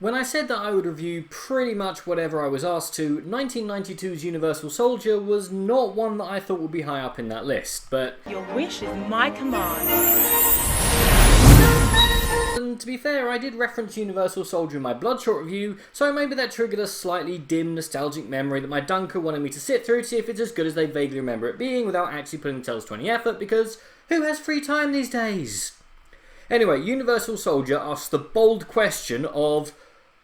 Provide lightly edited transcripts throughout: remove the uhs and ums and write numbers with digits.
When I said that I would review pretty much whatever I was asked to, 1992's Universal Soldier was not one that I thought would be high up in that list, but your wish is my command. And to be fair, I did reference Universal Soldier in my Bloodshot review, so maybe that triggered a slightly dim, nostalgic memory that my Dunker wanted me to sit through to see if it's as good as they vaguely remember it being without actually putting themselves to any effort, because who has free time these days? Anyway, Universal Soldier asks the bold question of,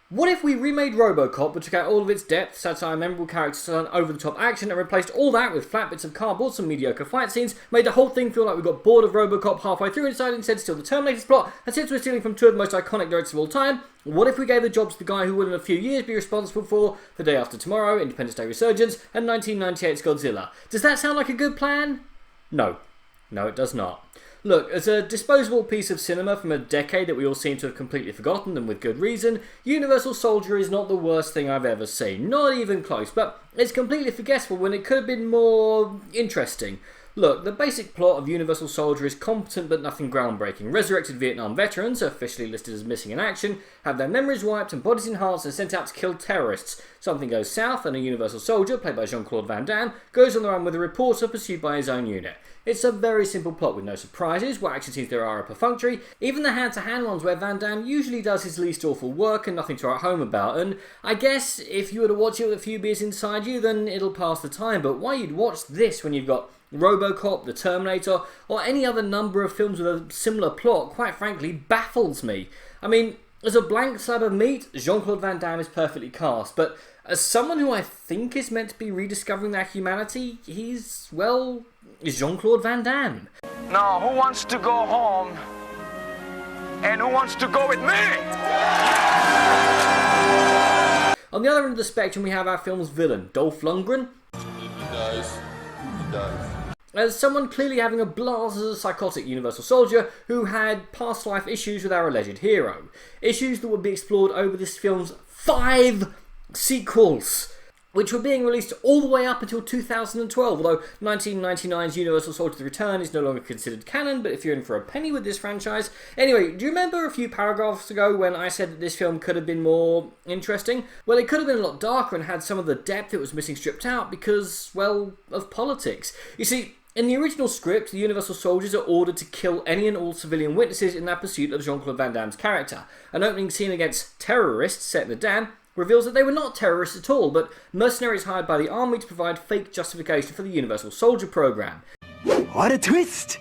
what if we remade RoboCop but took out all of its depth, satire, memorable characters, and over-the-top action and replaced all that with flat bits of cardboard, some mediocre fight scenes, made the whole thing feel like we got bored of RoboCop halfway through and decided instead to steal the Terminator's plot, and since we're stealing from two of the most iconic directors of all time, what if we gave the jobs to the guy who will in a few years be responsible for The Day After Tomorrow, Independence Day Resurgence, and 1998's Godzilla? Does that sound like a good plan? No. No, it does not. Look, as a disposable piece of cinema from a decade that we all seem to have completely forgotten, and with good reason, Universal Soldier is not the worst thing I've ever seen. Not even close, but it's completely forgettable when it could have been more interesting. Look, the basic plot of Universal Soldier is competent but nothing groundbreaking. Resurrected Vietnam veterans, officially listed as missing in action, have their memories wiped and bodies enhanced and sent out to kill terrorists. Something goes south and a Universal Soldier, played by Jean-Claude Van Damme, goes on the run with a reporter pursued by his own unit. It's a very simple plot with no surprises, what action scenes there are perfunctory, even the hand-to-hand ones where Van Damme usually does his least awful work and nothing to write home about, and I guess if you were to watch it with a few beers inside you, then it'll pass the time, but why you'd watch this when you've got RoboCop, The Terminator, or any other number of films with a similar plot, quite frankly, baffles me. I mean, as a blank slab of meat, Jean-Claude Van Damme is perfectly cast, but as someone who I think is meant to be rediscovering their humanity, he's, well, Jean-Claude Van Damme. Now, who wants to go home? And who wants to go with me? On the other end of the spectrum, we have our film's villain, Dolph Lundgren. He dies. As someone clearly having a blast as a psychotic Universal Soldier who had past life issues with our alleged hero. Issues that would be explored over this film's 5 sequels, which were being released all the way up until 2012, although 1999's Universal Soldier: The Return is no longer considered canon, but if you're in for a penny with this franchise. Anyway, do you remember a few paragraphs ago when I said that this film could have been more interesting? Well, it could have been a lot darker and had some of the depth it was missing stripped out because, well, of politics. You see, in the original script, the Universal Soldiers are ordered to kill any and all civilian witnesses in their pursuit of Jean-Claude Van Damme's character. An opening scene against terrorists set in the dam reveals that they were not terrorists at all, but mercenaries hired by the army to provide fake justification for the Universal Soldier program. What a twist!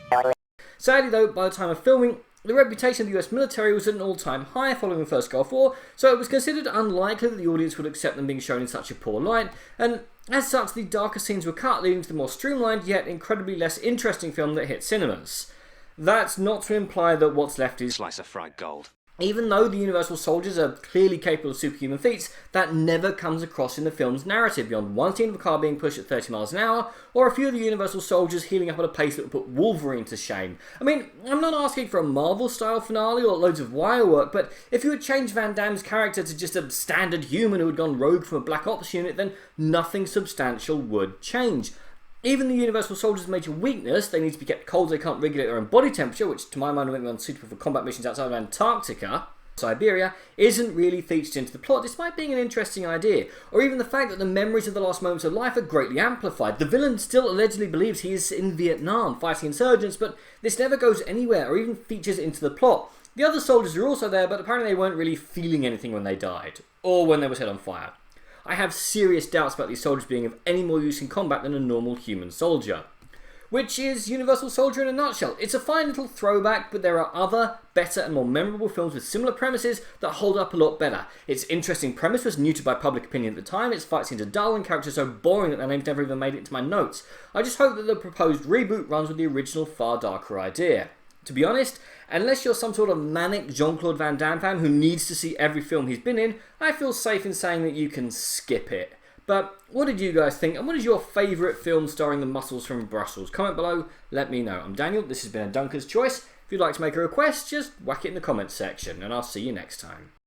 Sadly though, by the time of filming, the reputation of the US military was at an all-time high following the First Gulf War, so it was considered unlikely that the audience would accept them being shown in such a poor light, and as such the darker scenes were cut, leading to the more streamlined yet incredibly less interesting film that hit cinemas. That's not to imply that what's left is Slice of fried gold. Even though the Universal Soldiers are clearly capable of superhuman feats, that never comes across in the film's narrative beyond one scene of a car being pushed at 30 miles an hour, or a few of the Universal Soldiers healing up at a pace that would put Wolverine to shame. I mean, I'm not asking for a Marvel-style finale or loads of wire work, but if you had changed Van Damme's character to just a standard human who had gone rogue from a Black Ops unit, then nothing substantial would change. Even the Universal Soldiers' major weakness, they need to be kept cold, they can't regulate their own body temperature, which to my mind would make them unsuitable for combat missions outside of Antarctica, Siberia, isn't really featured into the plot, despite being an interesting idea. Or even the fact that the memories of the last moments of life are greatly amplified. The villain still allegedly believes he is in Vietnam, fighting insurgents, but this never goes anywhere or even features into the plot. The other soldiers are also there, but apparently they weren't really feeling anything when they died, or when they were set on fire. I have serious doubts about these soldiers being of any more use in combat than a normal human soldier. Which is Universal Soldier in a nutshell. It's a fine little throwback, but there are other, better and more memorable films with similar premises that hold up a lot better. Its interesting premise was neutered by public opinion at the time, its fight scenes are dull and characters so boring that their names never even made it into my notes. I just hope that the proposed reboot runs with the original far darker idea. To be honest, unless you're some sort of manic Jean-Claude Van Damme fan who needs to see every film he's been in, I feel safe in saying that you can skip it. But what did you guys think, and what is your favourite film starring the muscles from Brussels? Comment below, let me know. I'm Daniel, this has been a Dunker's Choice. If you'd like to make a request, just whack it in the comments section, and I'll see you next time.